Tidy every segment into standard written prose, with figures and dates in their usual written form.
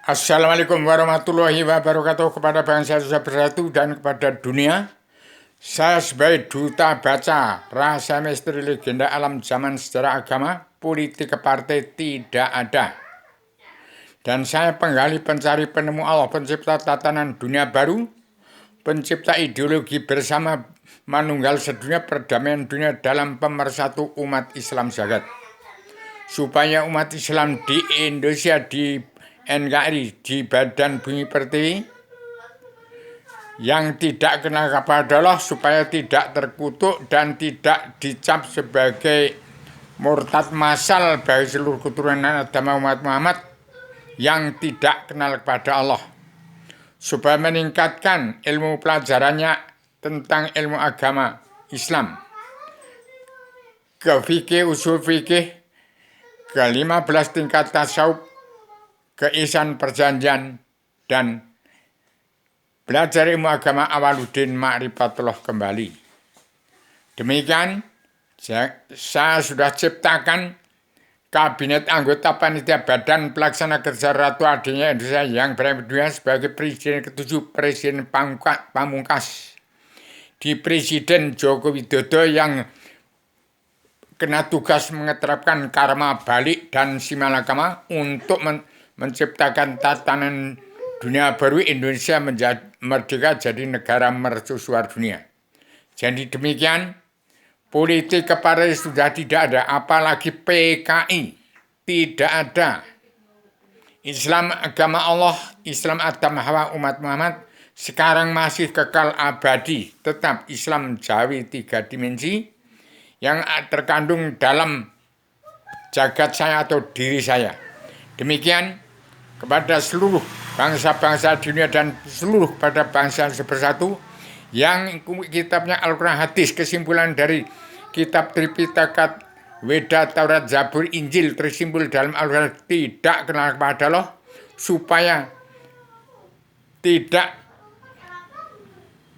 Assalamualaikum warahmatullahi wabarakatuh kepada bangsa Indonesia bersatu dan kepada dunia. Saya sebagai duta baca rahasia misteri legenda alam zaman sejarah agama, politik ke partai tidak ada. Dan saya penggali pencari penemu Allah, pencipta tatanan dunia baru, pencipta ideologi bersama manunggal sedunia perdamaian dunia dalam pemersatu umat Islam jagat. Supaya umat Islam di Indonesia, di NKRI, di Badan Bumi Pertiwi yang tidak kenal kepada Allah supaya tidak terkutuk dan tidak dicap sebagai murtad massal bagi seluruh keturunan agama umat Muhammad yang tidak kenal kepada Allah, supaya meningkatkan ilmu pelajarannya tentang ilmu agama Islam, ke fikih, usul fikih, ke 15 tingkat tasawuf, keisan perjanjian, dan belajar ilmu agama Awaluddin Ma'rifatullah kembali. Demikian, saya sudah ciptakan kabinet anggota panitia Badan Pelaksana Kerja Ratu Adanya Indonesia yang berada sebagai Presiden ke-7, Presiden Pamungkas. Di Presiden Joko Widodo yang kena tugas mengeterapkan karma balik dan simalakama untuk menciptakan tatanan dunia baru Indonesia menjadi merdeka, jadi negara mercusuar dunia. Jadi demikian, politik kepada sudah tidak ada, apalagi PKI tidak ada. Islam agama Allah, Islam Adam Hawa umat Muhammad sekarang masih kekal abadi, tetap Islam Jawi 3 dimensi yang terkandung dalam jagat saya atau diri saya. Demikian kepada seluruh bangsa-bangsa dunia dan seluruh pada bangsa bersatu yang kitabnya Al-Quran hadis, kesimpulan dari kitab Tripitaka, Weda, Taurat, Zabur, Injil tersimpul dalam Al-Quran tidak kenal kepada Allah, supaya tidak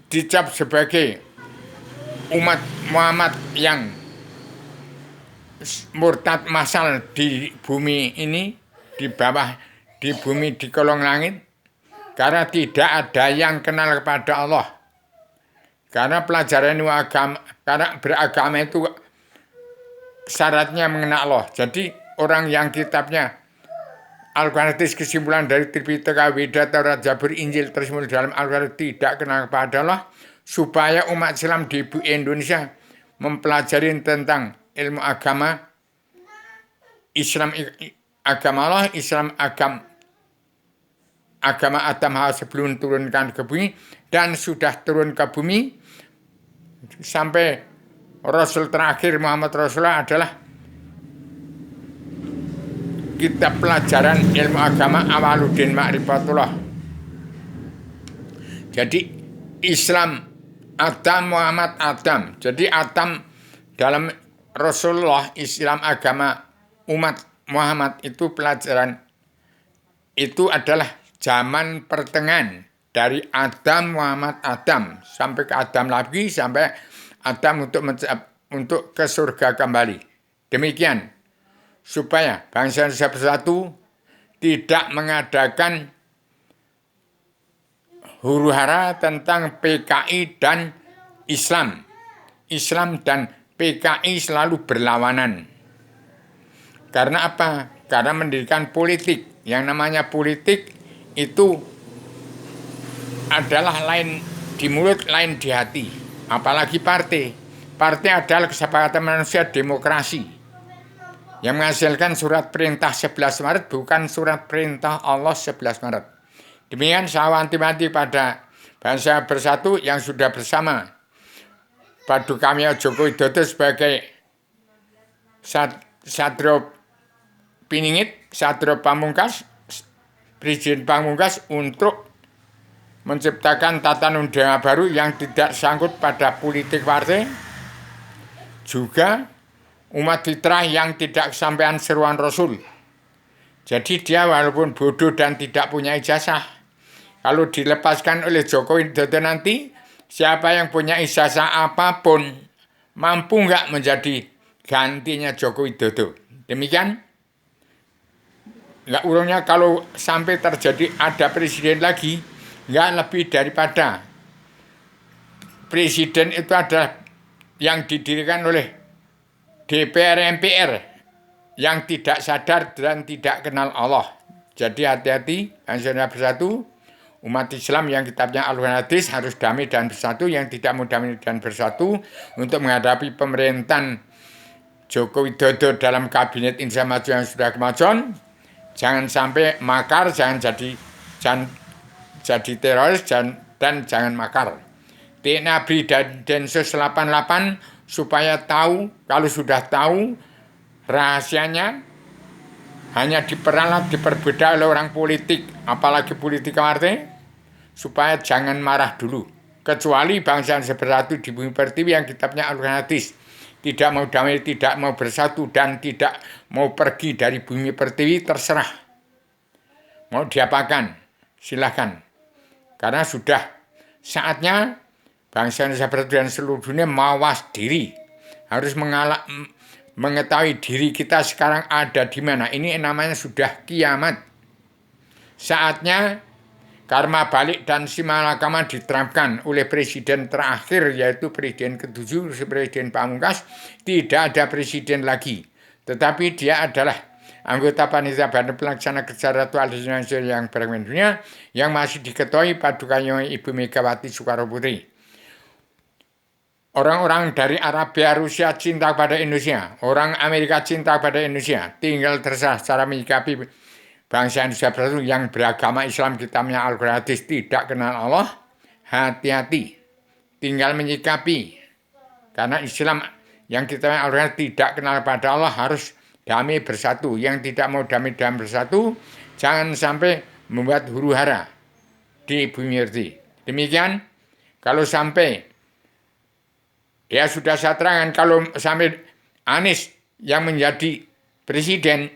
dicap sebagai umat Muhammad yang murtad massal di bumi ini, di bawah di bumi, di kolong langit, karena tidak ada yang kenal kepada Allah. Karena pelajaran agama, karena beragama itu syaratnya mengenal Allah. Jadi orang yang kitabnya Al-Quran kesimpulan dari Tripitaka, Weda, Taurat, Zabur, Injil tersimpul dalam Al-Quran tidak kenal kepada Allah, supaya umat Islam di Indonesia mempelajari tentang ilmu agama Islam, agama Allah, Islam agama Adam Hawa sebelum turunkan ke bumi dan sudah turun ke bumi sampai Rasul terakhir Muhammad Rasulullah adalah kitab pelajaran ilmu agama Awaluddin Ma'rifatullah. Jadi Islam Adam, Muhammad Adam. Jadi Adam dalam Rasulullah, Islam agama umat Muhammad itu pelajaran itu adalah zaman pertengahan dari Adam, Muhammad Adam sampai ke Adam lagi, sampai Adam untuk ke surga kembali. Demikian supaya bangsa Indonesia bersatu tidak mengadakan huru hara tentang PKI dan Islam. Islam dan PKI selalu berlawanan. Karena apa? Karena mendirikan politik. Yang namanya politik itu adalah lain di mulut, lain di hati. Apalagi partai. Partai adalah kesepakatan manusia demokrasi yang menghasilkan surat perintah 11 Maret, bukan surat perintah Allah 11 Maret. Demikian saya wanti-wanti pada bangsa bersatu yang sudah bersama Paduka Joko Widodo sebagai Satrio Piningit, Satrio Pamungkas, Presiden Pamungkas untuk menciptakan tatanan dunia baru yang tidak sangkut pada politik partai, juga umat fitrah yang tidak kesampaian seruan Rasul. Jadi dia walaupun bodoh dan tidak punya ijazah, kalau dilepaskan oleh Joko Widodo nanti, siapa yang punya ijazah apapun mampu nggak menjadi gantinya Joko Widodo. Demikian nggak urungnya kalau sampai terjadi ada presiden lagi, nggak lebih daripada presiden itu adalah yang didirikan oleh DPR MPR yang tidak sadar dan tidak kenal Allah. Jadi hati-hati, bangsa bersatu, umat Islam yang kitabnya Al-Quran Hadis harus damai dan bersatu, yang tidak mau damai dan bersatu untuk menghadapi pemerintahan Joko Widodo dalam kabinet Indonesia Maju yang sudah kemajuan. Jangan sampai makar, jangan jadi teroris dan jangan makar. TNI ABRI dan Densus 88 supaya tahu, kalau sudah tahu rahasianya hanya diperalat, diperbedah oleh orang politik, apalagi politik partai, supaya jangan marah dulu. Kecuali bangsa bersatu di bumi pertiwi yang kitabnya Al-Quran Hadis tidak mau damai, tidak mau bersatu, dan tidak mau pergi dari bumi pertiwi, terserah. Mau diapakan, silahkan. Karena sudah saatnya bangsa Indonesia bersatu dan seluruh dunia mawas diri. Harus mengetahui diri kita sekarang ada di mana. Ini namanya sudah kiamat. Saatnya karma balik dan simalakama diterapkan oleh presiden terakhir, yaitu presiden ke-7, Presiden Pamungkas. Tidak ada presiden lagi, tetapi dia adalah anggota panitia badan pelaksana kerja Ratu Indonesia yang berkembang dunia, yang masih diketuai padukannya Ibu Megawati Soekarno Putri. Orang-orang dari Arabia, Rusia cinta pada Indonesia, orang Amerika cinta pada Indonesia. Tinggal terserah cara menyikapi bangsa Indonesia bersatu yang beragama Islam, kitabnya Al-Quran Hadis tidak kenal Allah. Hati-hati, tinggal menyikapi. Karena Islam yang kitabnya Al-Quran tidak kenal pada Allah harus damai bersatu. Yang tidak mau damai dan bersatu, jangan sampai membuat huru hara di bumi earth. Demikian, kalau sampai ya sudah saya terangkan, kalau sampai Anies yang menjadi presiden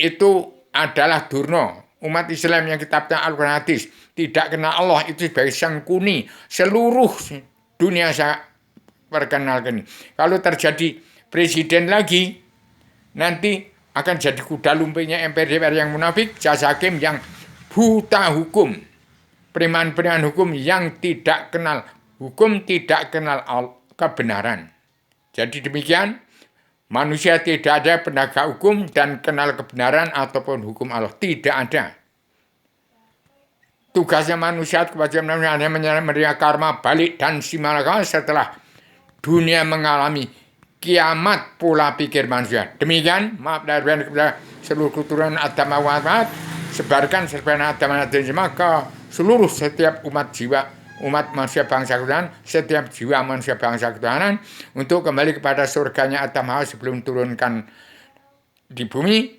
itu adalah durno. Umat Islam yang kitabnya Al-Quran Hadis tidak kenal Allah itu sebagai sangkuni. Seluruh dunia saya perkenalkan. Kalau terjadi presiden lagi, nanti akan jadi kuda lumpingnya MPR DPR yang munafik, jasa hakim yang buta hukum, preman-preman hukum yang tidak kenal hukum, tidak kenal kebenaran. Jadi demikian, manusia tidak ada penegak hukum dan kenal kebenaran ataupun hukum Allah. Tidak ada. Tugasnya manusia, kewajiban manusia hanya menerima karma balik dan simalakama setelah dunia mengalami kiamat pola pikir manusia. Demikian, maaf dari kepada seluruh keturunan Adam Muhammad, sebarkan serban Adam ke seluruh setiap umat manusia bangsa ketuhanan, setiap jiwa manusia bangsa ketuhanan, untuk kembali kepada surganya Adam Hawa sebelum turunkan di bumi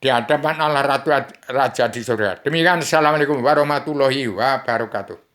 di hadapan Allah Ratu Raja di surga. Demikian, assalamualaikum warahmatullahi wabarakatuh.